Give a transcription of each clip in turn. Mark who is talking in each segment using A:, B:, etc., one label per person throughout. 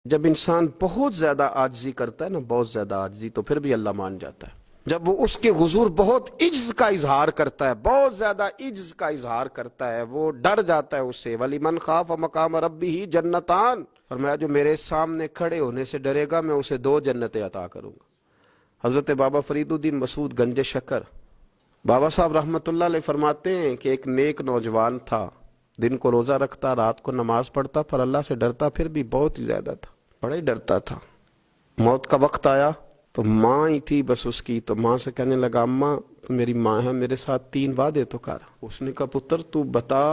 A: جب انسان بہت زیادہ عاجزی کرتا ہے نا، بہت زیادہ عاجزی، تو پھر بھی اللہ مان جاتا ہے۔ جب وہ اس کے حضور بہت عجز کا اظہار کرتا ہے، بہت زیادہ عجز کا اظہار کرتا ہے، وہ ڈر جاتا ہے اس سے۔ وَلِمَنْ خَافَ مَقَامَ رَبِّهِ جَنَّتَانِ، فرمایا جو میرے سامنے کھڑے ہونے سے ڈرے گا میں اسے 2 جنتیں عطا کروں گا۔ حضرت بابا فرید الدین مسعود گنج شکر بابا صاحب رحمت اللہ علیہ فرماتے ہیں کہ ایک نیک نوجوان تھا، دن کو روزہ رکھتا، رات کو نماز پڑھتا، پر اللہ سے ڈرتا پھر بھی بہت ہی زیادہ تھا، بڑا ہی ڈرتا تھا۔ موت کا وقت آیا تو ماں ہی تھی بس اس کی، تو ماں سے کہنے لگا اماں تو میری ماں ہے، میرے ساتھ 3 وعدے تو کر۔ اس نے کہا پتر تو بتا،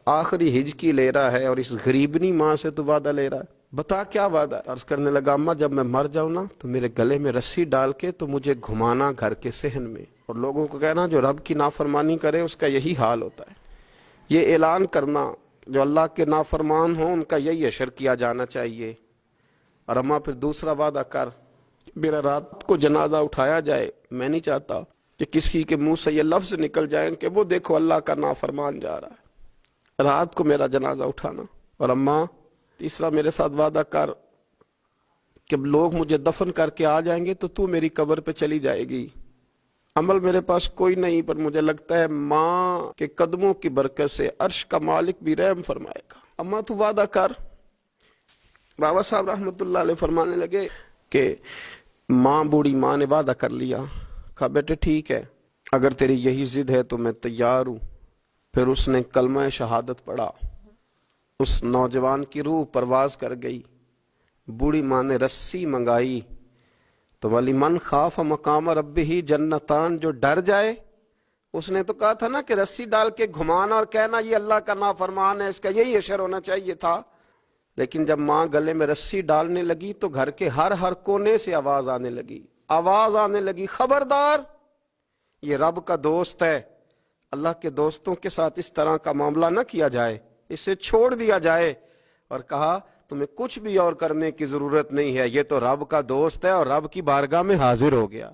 A: آخری ہج کی لے رہا ہے اور اس غریبنی ماں سے تو وعدہ لے رہا ہے، بتا کیا وعدہ ہے؟ عرض کرنے لگا اماں جب میں مر جاؤں نا تو میرے گلے میں رسی ڈال کے تو مجھے گھمانا گھر کے صحن میں، اور لوگوں کو کہنا جو رب کی نافرمانی کرے اس کا یہی حال ہوتا ہے۔ یہ اعلان کرنا جو اللہ کے نافرمان ہوں ان کا یہی اشر کیا جانا چاہیے۔ اور اماں پھر دوسرا وعدہ کر، میرا رات کو جنازہ اٹھایا جائے، میں نہیں چاہتا کہ کسی کے منہ سے یہ لفظ نکل جائیں کہ وہ دیکھو اللہ کا نافرمان جا رہا ہے، رات کو میرا جنازہ اٹھانا۔ اور اماں تیسرا میرے ساتھ وعدہ کر کہ لوگ مجھے دفن کر کے آ جائیں گے تو میری قبر پہ چلی جائے گی۔ عمل میرے پاس کوئی نہیں، پر مجھے لگتا ہے ماں کے قدموں کی برکت سے عرش کا مالک بھی رحم فرمائے گا۔ اماں تو وعدہ کر۔ بابا صاحب رحمت اللہ علیہ فرمانے لگے کہ ماں، بوڑھی ماں نے وعدہ کر لیا۔ کہا بیٹے ٹھیک ہے، اگر تیری یہی ضد ہے تو میں تیار ہوں۔ پھر اس نے کلمہ شہادت پڑھا، اس نوجوان کی روح پرواز کر گئی۔ بوڑھی ماں نے رسی منگائی تو وَلِمَنْ خَافَ مَقَامَ رَبِّهِ جَنَّتَانِ، جو ڈر جائے، اس نے تو کہا تھا نا کہ رسی ڈال کے گھمانا اور کہنا یہ اللہ کا نافرمان ہے، اس کا یہی اشر ہونا چاہیے تھا۔ لیکن جب ماں گلے میں رسی ڈالنے لگی تو گھر کے ہر کونے سے آواز آنے لگی، خبردار یہ رب کا دوست ہے، اللہ کے دوستوں کے ساتھ اس طرح کا معاملہ نہ کیا جائے، اسے چھوڑ دیا جائے۔ اور کہا تمہیں کچھ بھی اور کرنے کی ضرورت نہیں ہے، یہ تو رب کا دوست ہے اور رب کی بارگاہ میں حاضر ہو گیا۔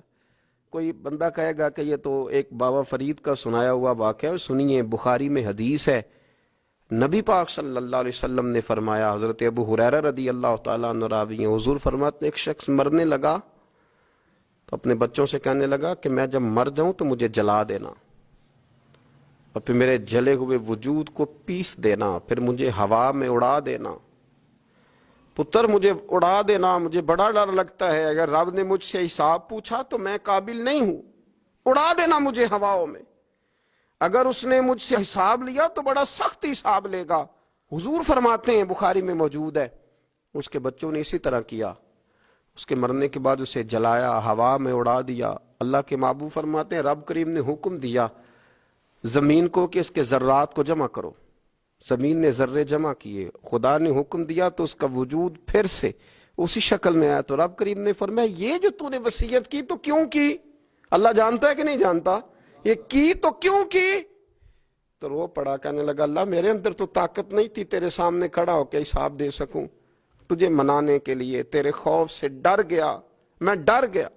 A: کوئی بندہ کہے گا کہ یہ تو ایک بابا فرید کا سنایا ہوا واقعہ ہے، سنیے، بخاری میں حدیث ہے، نبی پاک صلی اللہ علیہ وسلم نے فرمایا، حضرت ابو ہریرہ رضی اللہ تعالیٰ عنہ راوی ہیں، حضور فرماتے ہیں ایک شخص مرنے لگا تو اپنے بچوں سے کہنے لگا کہ میں جب مر جاؤں تو مجھے جلا دینا، اور پھر میرے جلے ہوئے وجود کو پیس دینا، پھر مجھے ہوا میں اڑا دینا۔ پتر مجھے اڑا دینا، مجھے بڑا ڈر لگتا ہے، اگر رب نے مجھ سے حساب پوچھا تو میں قابل نہیں ہوں، اڑا دینا مجھے ہواؤں میں، اگر اس نے مجھ سے حساب لیا تو بڑا سخت حساب لے گا۔ حضور فرماتے ہیں، بخاری میں موجود ہے، اس کے بچوں نے اسی طرح کیا، اس کے مرنے کے بعد اسے جلایا، ہوا میں اڑا دیا۔ اللہ کے محبوب فرماتے ہیں رب کریم نے حکم دیا زمین کو کہ اس کے ذرات کو جمع کرو، زمین نے ذرے جمع کیے، خدا نے حکم دیا تو اس کا وجود پھر سے اسی شکل میں آیا۔ تو رب کریم نے فرمایا یہ جو تو نے وصیت کی تو کیوں کی؟ اللہ جانتا ہے کہ نہیں جانتا؟ یہ کی تو کیوں کی؟ تو رو پڑا، کہنے لگا اللہ میرے اندر تو طاقت نہیں تھی تیرے سامنے کھڑا ہو کے حساب دے سکوں، تجھے منانے کے لیے تیرے خوف سے ڈر گیا، میں ڈر گیا۔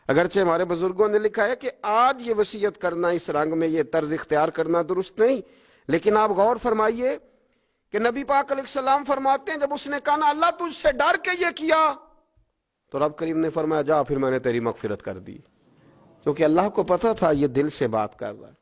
A: اگرچہ ہمارے بزرگوں نے لکھا ہے کہ آج یہ وصیت کرنا، اس رنگ میں یہ طرز اختیار کرنا درست نہیں، لیکن آپ غور فرمائیے کہ نبی پاک علیہ السلام فرماتے ہیں جب اس نے کہا نا اللہ تجھ سے ڈر کے یہ کیا، تو رب کریم نے فرمایا جا پھر میں نے تیری مغفرت کر دی، کیونکہ اللہ کو پتا تھا یہ دل سے بات کر رہا ہے۔